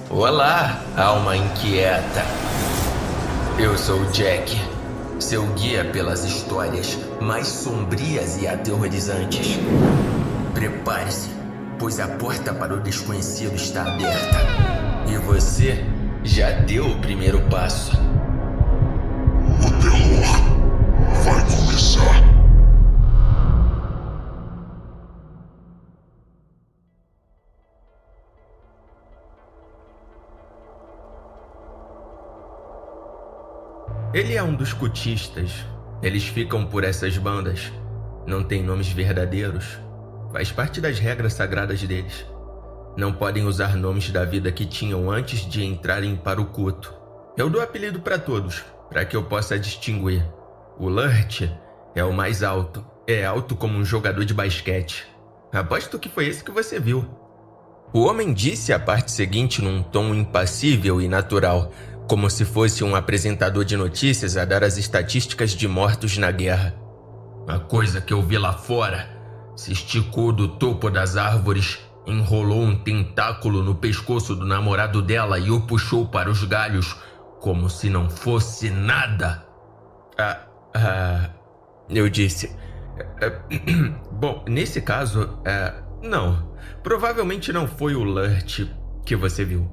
Olá, alma inquieta. Eu sou Jack, seu guia pelas histórias mais sombrias e aterrorizantes. Prepare-se, pois a porta para o desconhecido está aberta. E você já deu o primeiro passo. O terror vai começar. Ele é um dos cultistas. Eles ficam por essas bandas. Não têm nomes verdadeiros. Faz parte das regras sagradas deles. Não podem usar nomes da vida que tinham antes de entrarem para o culto. Eu dou apelido para todos, para que eu possa distinguir. O Lurt é o mais alto. É alto como um jogador de basquete. Aposto que foi esse que você viu. O homem disse a parte seguinte num tom impassível e natural, como se fosse um apresentador de notícias a dar as estatísticas de mortos na guerra. A coisa que eu vi lá fora se esticou do topo das árvores, enrolou um tentáculo no pescoço do namorado dela e o puxou para os galhos, como se não fosse nada. Eu disse. Bom, nesse caso, não. Provavelmente não foi o Lurt que você viu.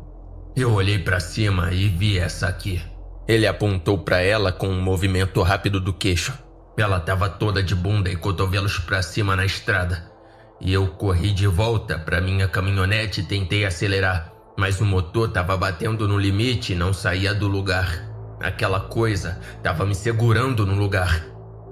Eu olhei para cima e vi essa aqui. Ele apontou para ela com um movimento rápido do queixo. Ela estava toda de bunda e cotovelos para cima na estrada. E eu corri de volta para minha caminhonete e tentei acelerar, mas o motor estava batendo no limite e não saía do lugar. Aquela coisa estava me segurando no lugar.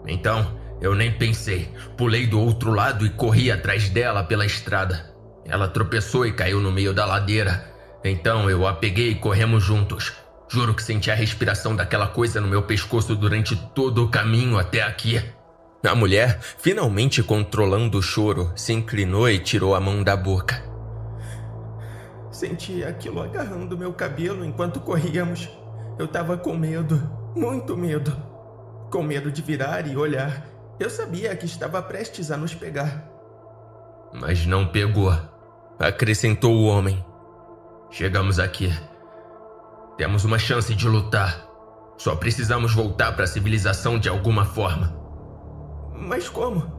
Então, eu nem pensei. Pulei do outro lado e corri atrás dela pela estrada. Ela tropeçou e caiu no meio da ladeira. Então eu a peguei e corremos juntos. Juro que senti a respiração daquela coisa no meu pescoço durante todo o caminho até aqui. A mulher, finalmente controlando o choro, se inclinou e tirou a mão da boca. Senti aquilo agarrando meu cabelo enquanto corríamos. Eu tava com medo, muito medo. Com medo de virar e olhar. Eu sabia que estava prestes a nos pegar. Mas não pegou, acrescentou o homem. Chegamos aqui. Temos uma chance de lutar. Só precisamos voltar para a civilização de alguma forma. Mas como?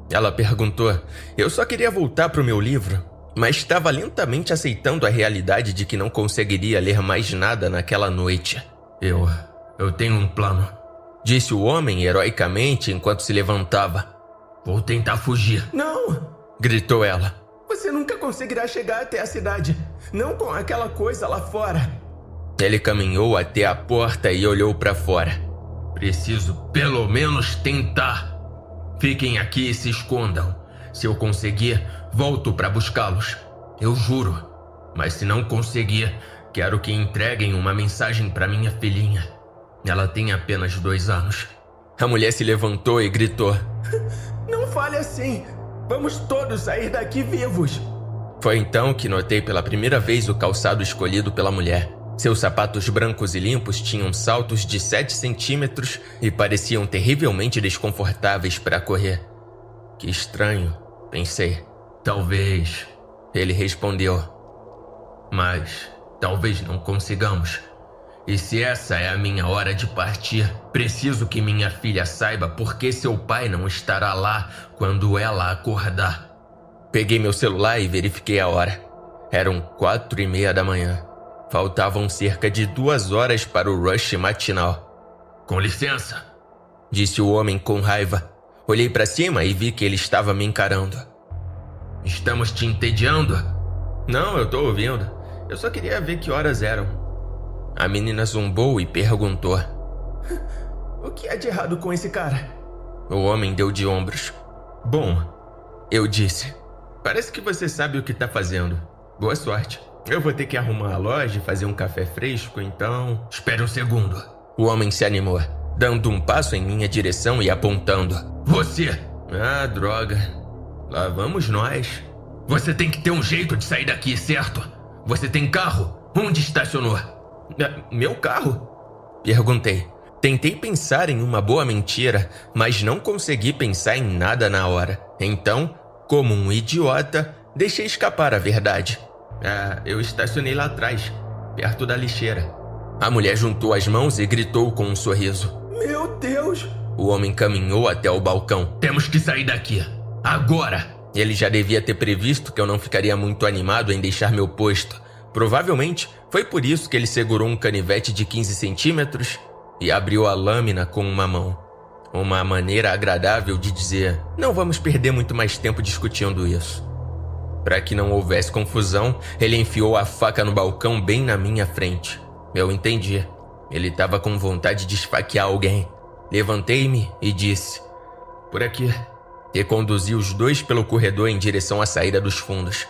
Ela perguntou. Eu só queria voltar para o meu livro, mas estava lentamente aceitando a realidade de que não conseguiria ler mais nada naquela noite. Eu tenho um plano, disse o homem heroicamente enquanto se levantava. Vou tentar fugir. Não! Gritou ela. Você nunca conseguirá chegar até a cidade. Não com aquela coisa lá fora. Ele caminhou até a porta e olhou para fora. Preciso pelo menos tentar. Fiquem aqui e se escondam. Se eu conseguir, volto para buscá-los. Eu juro. Mas se não conseguir, quero que entreguem uma mensagem para minha filhinha. Ela tem apenas 2 anos. A mulher se levantou e gritou. Não fale assim. Vamos todos sair daqui vivos. Foi então que notei pela primeira vez o calçado escolhido pela mulher. Seus sapatos brancos e limpos tinham saltos de 7 centímetros e pareciam terrivelmente desconfortáveis para correr. Que estranho, pensei. Talvez, ele respondeu. Mas talvez não consigamos. E se essa é a minha hora de partir, preciso que minha filha saiba por que seu pai não estará lá quando ela acordar. Peguei meu celular e verifiquei a hora. Eram 4:30 da manhã. Faltavam cerca de 2 horas para o rush matinal. Com licença, disse o homem com raiva. Olhei para cima e vi que ele estava me encarando. Estamos te entediando? Não, eu tô ouvindo. Eu só queria ver que horas eram. A menina zombou e perguntou. O que há de errado com esse cara? O homem deu de ombros. Bom, eu disse. Parece que você sabe o que tá fazendo. Boa sorte. Eu vou ter que arrumar a loja e fazer um café fresco, então... Espere um segundo. O homem se animou, dando um passo em minha direção e apontando. Você! Ah, droga. Lá vamos nós. Você tem que ter um jeito de sair daqui, certo? Você tem carro? Onde estacionou? Meu carro? Perguntei. Tentei pensar em uma boa mentira, mas não consegui pensar em nada na hora. Então, como um idiota, deixei escapar a verdade. Eu estacionei lá atrás. perto da lixeira. A mulher juntou as mãos e gritou com um sorriso. Meu Deus! O homem caminhou até o balcão. Temos que sair daqui. Agora! Ele já devia ter previsto que eu não ficaria muito animado em deixar meu posto. Provavelmente foi por isso que ele segurou um canivete de 15 centímetros e abriu a lâmina com uma mão. Uma maneira agradável de dizer, não vamos perder muito mais tempo discutindo isso. Para que não houvesse confusão, ele enfiou a faca no balcão bem na minha frente. Eu entendi. Ele estava com vontade de esfaquear alguém. Levantei-me e disse, por aqui. E conduzi os dois pelo corredor em direção à saída dos fundos.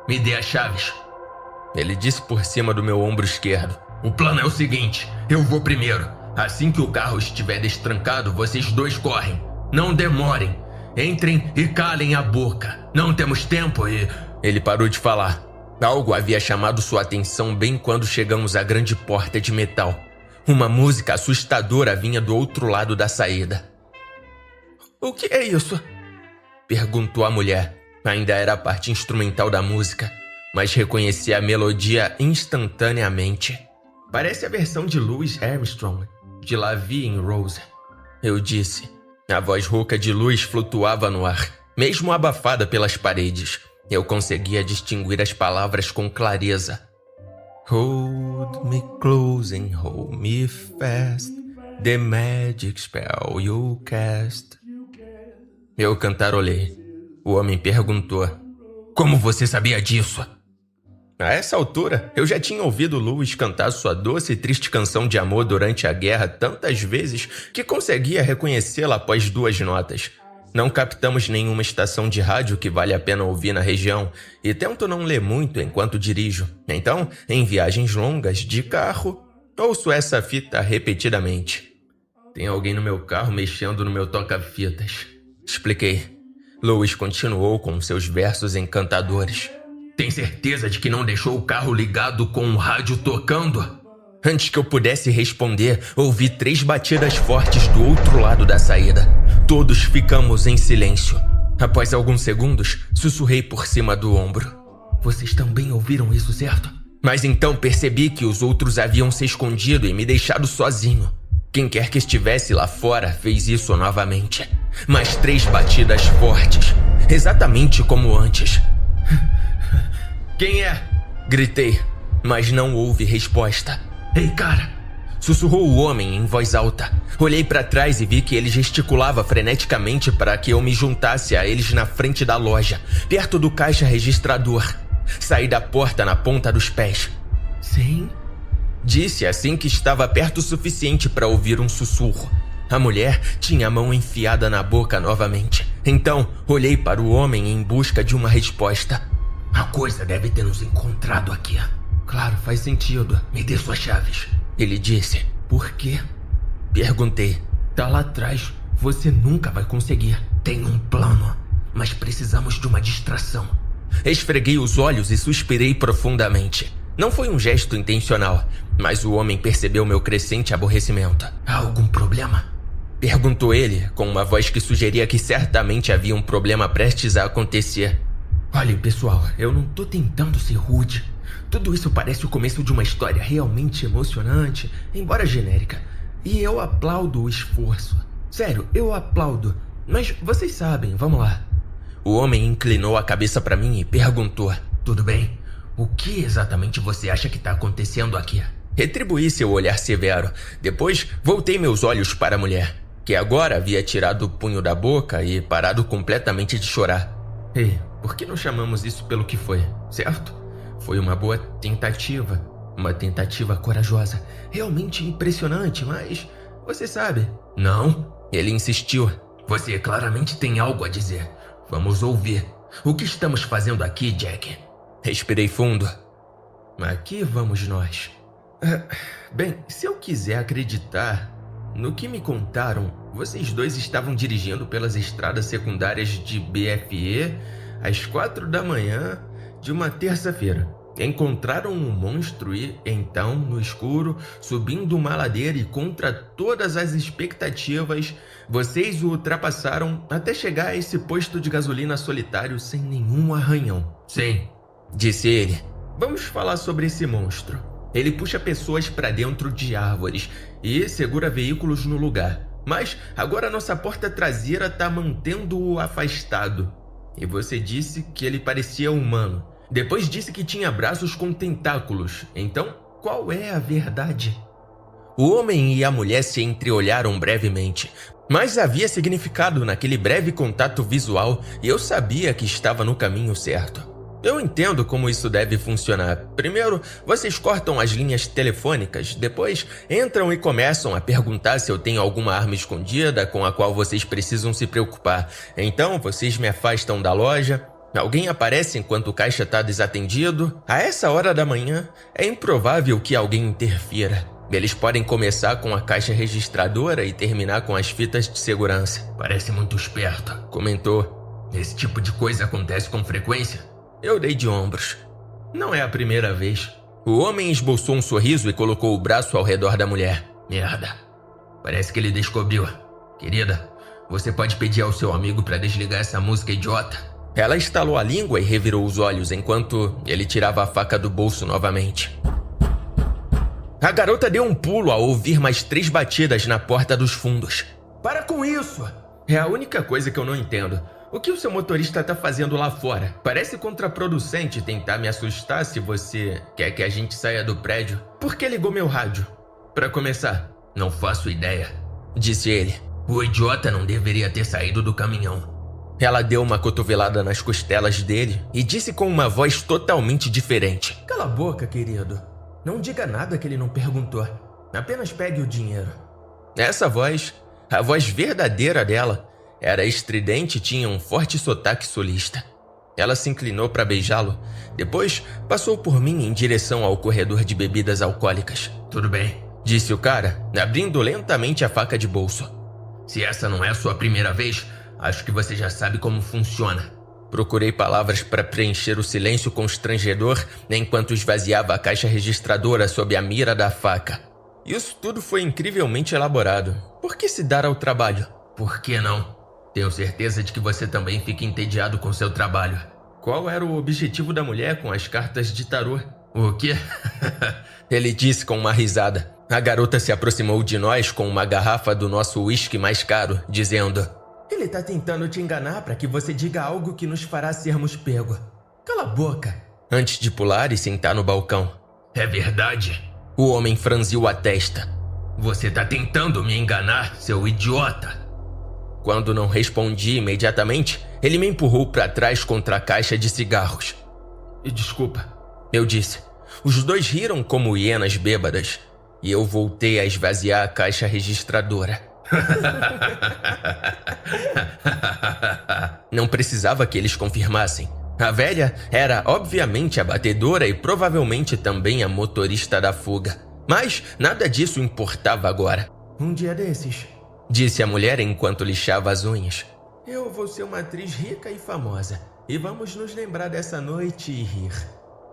Me dê as chaves. Ele disse por cima do meu ombro esquerdo. O plano é o seguinte, eu vou primeiro. Assim que o carro estiver destrancado, vocês dois correm. Não demorem. Entrem e calem a boca. Não temos tempo e... Ele parou de falar. Algo havia chamado sua atenção bem quando chegamos à grande porta de metal. Uma música assustadora vinha do outro lado da saída. O que é isso? Perguntou a mulher. Ainda era a parte instrumental da música, mas reconheci a melodia instantaneamente. Parece a versão de Louis Armstrong, de La Vie en Rose. Eu disse. A voz rouca de Louis flutuava no ar, mesmo abafada pelas paredes. Eu conseguia distinguir as palavras com clareza. Hold me close and hold me fast, the magic spell you cast. Eu cantarolei. O homem perguntou, como você sabia disso? A essa altura, eu já tinha ouvido Louis cantar sua doce e triste canção de amor durante a guerra tantas vezes que conseguia reconhecê-la após 2 notas. Não captamos nenhuma estação de rádio que vale a pena ouvir na região e tento não ler muito enquanto dirijo. Então, em viagens longas de carro, ouço essa fita repetidamente. Tem alguém no meu carro mexendo no meu toca-fitas. Expliquei. Louis continuou com seus versos encantadores. Tem certeza de que não deixou o carro ligado com o rádio tocando? Antes que eu pudesse responder, ouvi 3 batidas fortes do outro lado da saída. Todos ficamos em silêncio. Após alguns segundos, sussurrei por cima do ombro. Vocês também ouviram isso, certo? Mas então percebi que os outros haviam se escondido e me deixado sozinho. Quem quer que estivesse lá fora fez isso novamente. Mais 3 batidas fortes, exatamente como antes. Quem é? Gritei, mas não houve resposta. Ei, cara! Sussurrou o homem em voz alta. Olhei para trás e vi que ele gesticulava freneticamente para que eu me juntasse a eles na frente da loja, perto do caixa registrador. Saí da porta na ponta dos pés. Sim? Disse assim que estava perto o suficiente para ouvir um sussurro. A mulher tinha a mão enfiada na boca novamente. Então, olhei para o homem em busca de uma resposta. A coisa deve ter nos encontrado aqui. Claro, faz sentido. Me dê suas chaves. Ele disse. Por quê? Perguntei. Tá lá atrás. Você nunca vai conseguir. Tem um plano, mas precisamos de uma distração. Esfreguei os olhos e suspirei profundamente. Não foi um gesto intencional, mas o homem percebeu meu crescente aborrecimento. Há algum problema? Perguntou ele, com uma voz que sugeria que certamente havia um problema prestes a acontecer. Olha, pessoal, eu não tô tentando ser rude. Tudo isso parece o começo de uma história realmente emocionante, embora genérica. E eu aplaudo o esforço. Sério, eu aplaudo. Mas vocês sabem, vamos lá. O homem inclinou a cabeça para mim e perguntou. Tudo bem? O que exatamente você acha que está acontecendo aqui? Retribuí seu olhar severo. Depois, voltei meus olhos para a mulher, que agora havia tirado o punho da boca e parado completamente de chorar. Ei, por que não chamamos isso pelo que foi, certo? Foi uma boa tentativa. Uma tentativa corajosa. Realmente impressionante, mas... Você sabe. Não, ele insistiu. Você claramente tem algo a dizer. Vamos ouvir. O que estamos fazendo aqui, Jack? Respirei fundo. Aqui vamos nós. Bem, se eu quiser acreditar, no que me contaram, vocês dois estavam dirigindo pelas estradas secundárias de BFE às 4 da manhã de uma terça-feira. Encontraram um monstro e, então, no escuro, subindo uma ladeira e contra todas as expectativas, vocês o ultrapassaram até chegar a esse posto de gasolina solitário sem nenhum arranhão. Sim, disse ele. Vamos falar sobre esse monstro. Ele puxa pessoas para dentro de árvores e segura veículos no lugar. Mas agora nossa porta traseira tá mantendo-o afastado. E você disse que ele parecia humano. Depois disse que tinha braços com tentáculos. Então, qual é a verdade? O homem e a mulher se entreolharam brevemente, mas havia significado naquele breve contato visual e eu sabia que estava no caminho certo. Eu entendo como isso deve funcionar. Primeiro, vocês cortam as linhas telefônicas, depois entram e começam a perguntar se eu tenho alguma arma escondida com a qual vocês precisam se preocupar. Então, vocês me afastam da loja. Alguém aparece enquanto o caixa está desatendido. A essa hora da manhã, é improvável que alguém interfira. Eles podem começar com a caixa registradora e terminar com as fitas de segurança. Parece muito esperto, comentou. Esse tipo de coisa acontece com frequência? Eu dei de ombros. Não é a primeira vez. O homem esboçou um sorriso e colocou o braço ao redor da mulher. Merda. Parece que ele descobriu. Querida, você pode pedir ao seu amigo para desligar essa música idiota? Ela estalou a língua e revirou os olhos enquanto ele tirava a faca do bolso novamente. A garota deu um pulo ao ouvir mais 3 batidas na porta dos fundos. Para com isso! É a única coisa que eu não entendo. O que o seu motorista tá fazendo lá fora? Parece contraproducente tentar me assustar se você quer que a gente saia do prédio. Por que ligou meu rádio? Para começar, não faço ideia, disse ele. O idiota não deveria ter saído do caminhão. Ela deu uma cotovelada nas costelas dele e disse com uma voz totalmente diferente. Cala a boca, querido. Não diga nada que ele não perguntou. Apenas pegue o dinheiro. Essa voz, a voz verdadeira dela, era estridente e tinha um forte sotaque sulista. Ela se inclinou para beijá-lo. Depois, passou por mim em direção ao corredor de bebidas alcoólicas. Tudo bem, disse o cara, abrindo lentamente a faca de bolso. Se essa não é a sua primeira vez, acho que você já sabe como funciona. Procurei palavras para preencher o silêncio constrangedor enquanto esvaziava a caixa registradora sob a mira da faca. Isso tudo foi incrivelmente elaborado. Por que se dar ao trabalho? Por que não? Tenho certeza de que você também fica entediado com seu trabalho. Qual era o objetivo da mulher com as cartas de tarô? O quê? Ele disse com uma risada. A garota se aproximou de nós com uma garrafa do nosso uísque mais caro, dizendo: Ele tá tentando te enganar para que você diga algo que nos fará sermos pego. Cala a boca. Antes de pular e sentar no balcão. É verdade? O homem franziu a testa. Você tá tentando me enganar, seu idiota. Quando não respondi imediatamente, ele me empurrou para trás contra a caixa de cigarros. Desculpa, eu disse. Os dois riram como hienas bêbadas, e eu voltei a esvaziar a caixa registradora. Não precisava que eles confirmassem. A velha era obviamente a batedora e provavelmente também a motorista da fuga. Mas nada disso importava agora. Um dia desses, disse a mulher enquanto lixava as unhas. Eu vou ser uma atriz rica e famosa. E vamos nos lembrar dessa noite e rir.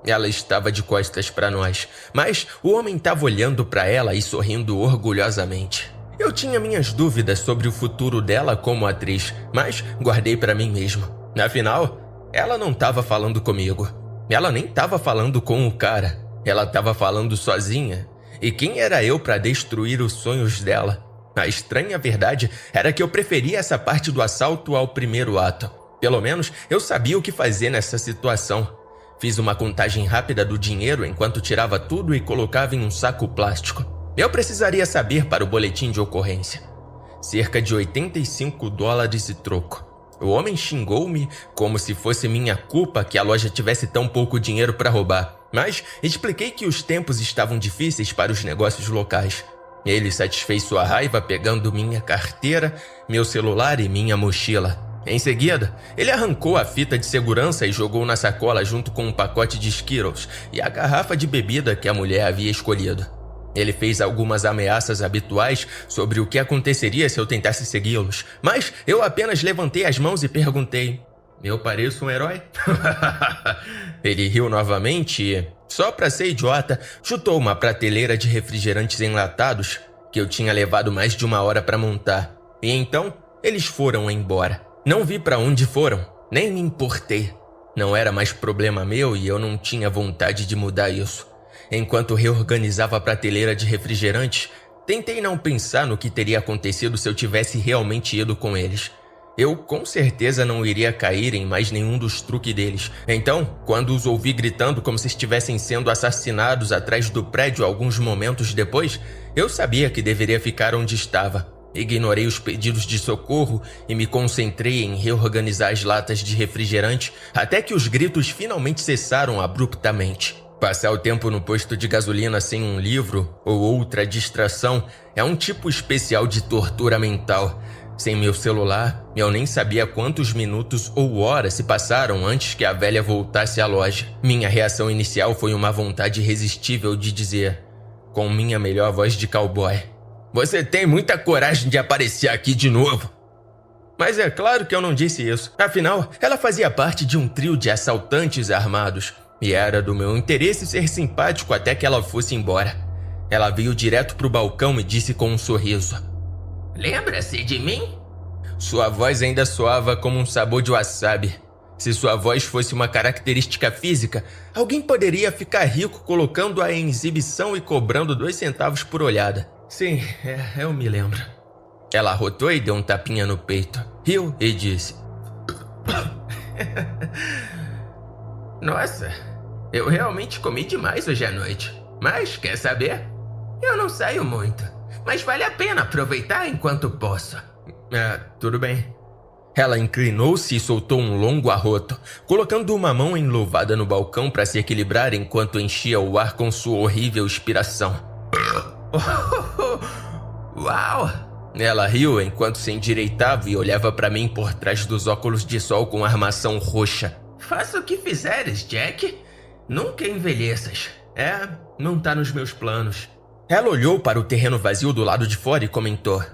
Ela estava de costas para nós, mas o homem estava olhando para ela e sorrindo orgulhosamente. Eu tinha minhas dúvidas sobre o futuro dela como atriz, mas guardei para mim mesmo. Afinal, ela não estava falando comigo. Ela nem estava falando com o cara. Ela estava falando sozinha. E quem era eu para destruir os sonhos dela? A estranha verdade era que eu preferia essa parte do assalto ao primeiro ato. Pelo menos eu sabia o que fazer nessa situação. Fiz uma contagem rápida do dinheiro enquanto tirava tudo e colocava em um saco plástico. Eu precisaria saber para o boletim de ocorrência. Cerca de $85 e troco. O homem xingou-me como se fosse minha culpa que a loja tivesse tão pouco dinheiro para roubar, mas expliquei que os tempos estavam difíceis para os negócios locais. Ele satisfez sua raiva pegando minha carteira, meu celular e minha mochila. Em seguida, ele arrancou a fita de segurança e jogou na sacola junto com um pacote de Skittles e a garrafa de bebida que a mulher havia escolhido. Ele fez algumas ameaças habituais sobre o que aconteceria se eu tentasse segui-los, mas eu apenas levantei as mãos e perguntei: eu pareço um herói? Ele riu novamente e, só para ser idiota, chutou uma prateleira de refrigerantes enlatados que eu tinha levado mais de 1 hora para montar. E então, eles foram embora. Não vi para onde foram, nem me importei. Não era mais problema meu e eu não tinha vontade de mudar isso. Enquanto reorganizava a prateleira de refrigerantes, tentei não pensar no que teria acontecido se eu tivesse realmente ido com eles. Eu com certeza não iria cair em mais nenhum dos truques deles. Então, quando os ouvi gritando como se estivessem sendo assassinados atrás do prédio alguns momentos depois, eu sabia que deveria ficar onde estava. Ignorei os pedidos de socorro e me concentrei em reorganizar as latas de refrigerante até que os gritos finalmente cessaram abruptamente. Passar o tempo no posto de gasolina sem um livro ou outra distração é um tipo especial de tortura mental. Sem meu celular, eu nem sabia quantos minutos ou horas se passaram antes que a velha voltasse à loja. Minha reação inicial foi uma vontade irresistível de dizer, com minha melhor voz de cowboy: "Você tem muita coragem de aparecer aqui de novo." Mas é claro que eu não disse isso. Afinal, ela fazia parte de um trio de assaltantes armados. E era do meu interesse ser simpático até que ela fosse embora. Ela veio direto pro balcão e disse com um sorriso: "Lembra-se de mim?" Sua voz ainda soava como um sabor de wasabi. Se sua voz fosse uma característica física, alguém poderia ficar rico colocando-a em exibição e cobrando 2 centavos por olhada. Sim, eu me lembro. Ela arrotou e deu um tapinha no peito. Riu e disse: "Nossa, eu realmente comi demais hoje à noite. Mas, quer saber? Eu não saio muito, mas vale a pena aproveitar enquanto posso." Tudo bem. Ela inclinou-se e soltou um longo arroto, colocando uma mão enluvada no balcão para se equilibrar enquanto enchia o ar com sua horrível expiração. Uau! Ela riu enquanto se endireitava e olhava para mim por trás dos óculos de sol com armação roxa. "Faça o que fizeres, Jack. Nunca envelheças. Não tá nos meus planos." Ela olhou para o terreno vazio do lado de fora e comentou: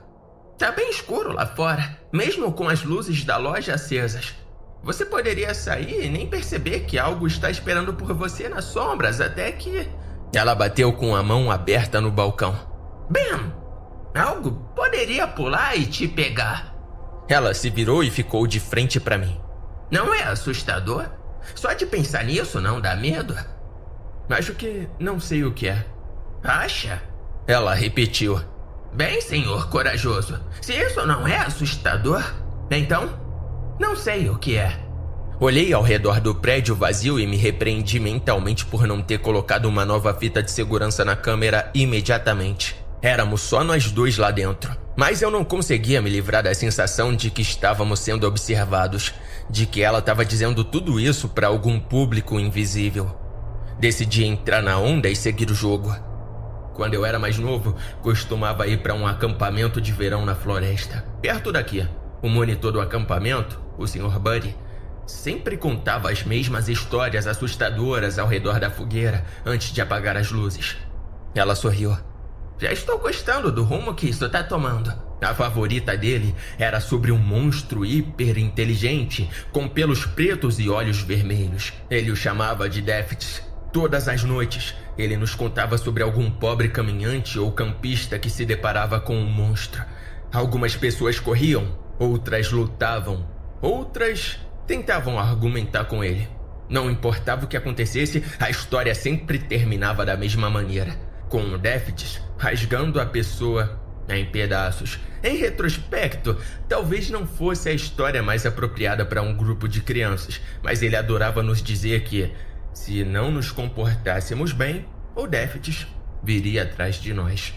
"Tá bem escuro lá fora, mesmo com as luzes da loja acesas. Você poderia sair e nem perceber que algo está esperando por você nas sombras até que..." Ela bateu com a mão aberta no balcão. "Ben, algo poderia pular e te pegar." Ela se virou e ficou de frente para mim. "Não é assustador? Só de pensar nisso não dá medo?" "Acho que não sei o que é." "Acha?" Ela repetiu. "Bem, senhor corajoso, se isso não é assustador, então não sei o que é." Olhei ao redor do prédio vazio e me repreendi mentalmente por não ter colocado uma nova fita de segurança na câmera imediatamente. Éramos só nós dois lá dentro, mas eu não conseguia me livrar da sensação de que estávamos sendo observados, de que ela estava dizendo tudo isso para algum público invisível. Decidi entrar na onda e seguir o jogo. Quando eu era mais novo, costumava ir para um acampamento de verão na floresta, perto daqui. O monitor do acampamento, o Sr. Buddy, sempre contava as mesmas histórias assustadoras ao redor da fogueira antes de apagar as luzes. Ela sorriu. "Já estou gostando do rumo que isso está tomando." A favorita dele era sobre um monstro hiper inteligente com pelos pretos e olhos vermelhos. Ele o chamava de Déficits. Todas as noites, ele nos contava sobre algum pobre caminhante ou campista que se deparava com um monstro. Algumas pessoas corriam, outras lutavam, outras tentavam argumentar com ele. Não importava o que acontecesse, a história sempre terminava da mesma maneira, com o Déficits rasgando a pessoa em pedaços. Em retrospecto, talvez não fosse a história mais apropriada para um grupo de crianças, mas ele adorava nos dizer que, se não nos comportássemos bem, o Déficits viria atrás de nós.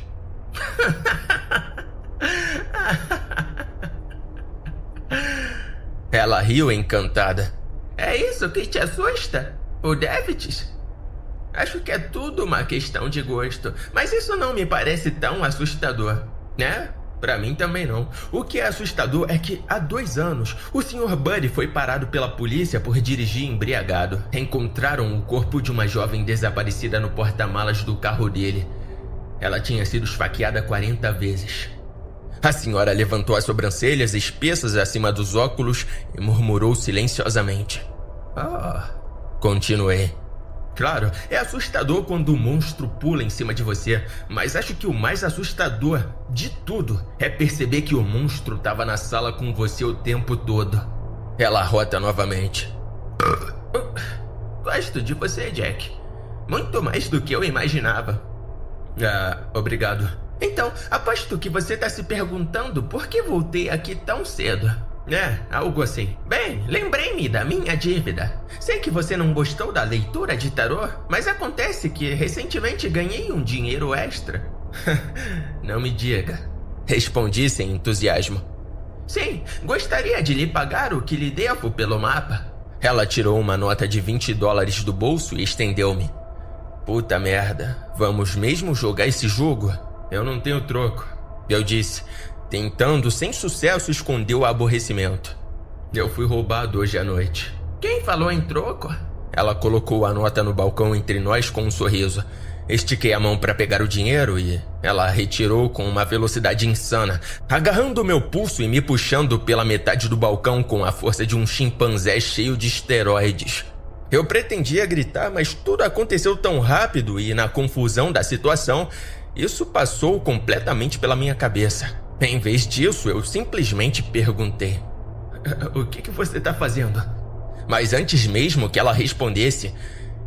Ela riu encantada. "É isso que te assusta? O Déficits? Acho que é tudo uma questão de gosto, mas isso não me parece tão assustador, né? Pra mim também não. O que é assustador é que, há 2 anos, o Sr. Buddy foi parado pela polícia por dirigir embriagado. Encontraram o corpo de uma jovem desaparecida no porta-malas do carro dele. Ela tinha sido esfaqueada 40 vezes. A senhora levantou as sobrancelhas espessas acima dos óculos e murmurou silenciosamente. Continuei. Claro, é assustador quando o monstro pula em cima de você, mas acho que o mais assustador de tudo é perceber que o monstro estava na sala com você o tempo todo. Ela arrota novamente. Gosto de você, Jack. Muito mais do que eu imaginava. Ah, obrigado. Então, aposto que você tá se perguntando por que voltei aqui tão cedo. É, algo assim. Bem, lembrei-me da minha dívida. Sei que você não gostou da leitura de tarô, mas acontece que recentemente ganhei um dinheiro extra. Não me diga. Respondi sem entusiasmo. Sim, gostaria de lhe pagar o que lhe devo pelo mapa. Ela tirou uma nota de $20 do bolso e estendeu-me. Puta merda, vamos mesmo jogar esse jogo? Eu não tenho troco. Eu disse, tentando sem sucesso esconder o aborrecimento. Eu fui roubado hoje à noite. Quem falou em troco? Ela colocou a nota no balcão entre nós com um sorriso. Estiquei a mão para pegar o dinheiro e ela retirou com uma velocidade insana, agarrando meu pulso e me puxando pela metade do balcão com a força de um chimpanzé cheio de esteroides. Eu pretendia gritar, mas tudo aconteceu tão rápido e na confusão da situação, isso passou completamente pela minha cabeça. Em vez disso, eu simplesmente perguntei: "O que você está fazendo?" Mas antes mesmo que ela respondesse,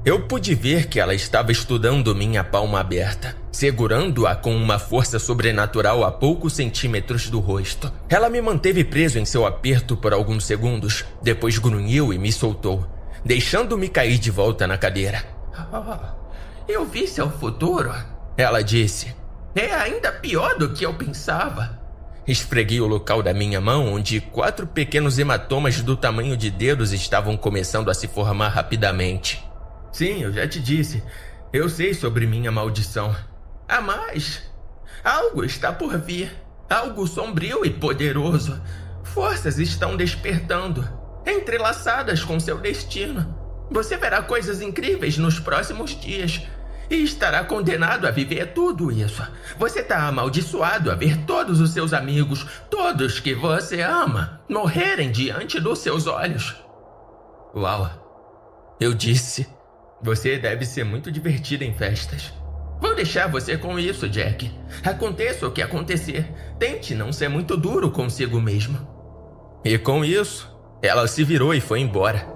eu pude ver que ela estava estudando minha palma aberta, segurando-a com uma força sobrenatural a poucos centímetros do rosto. Ela me manteve preso em seu aperto por alguns segundos, depois grunhiu e me soltou, deixando-me cair de volta na cadeira. Eu vi seu futuro, ela disse. É ainda pior do que eu pensava. Esfreguei o local da minha mão, onde 4 pequenos hematomas do tamanho de dedos estavam começando a se formar rapidamente. Sim, eu já te disse. Eu sei sobre minha maldição. Ah, mas algo está por vir. Algo sombrio e poderoso. Forças estão despertando, entrelaçadas com seu destino. Você verá coisas incríveis nos próximos dias e estará condenado a viver tudo isso. Você está amaldiçoado a ver todos os seus amigos, todos que você ama, morrerem diante dos seus olhos. Uau, eu disse. Você deve ser muito divertida em festas. Vou deixar você com isso, Jack. Aconteça o que acontecer, tente não ser muito duro consigo mesmo. E com isso, ela se virou e foi embora.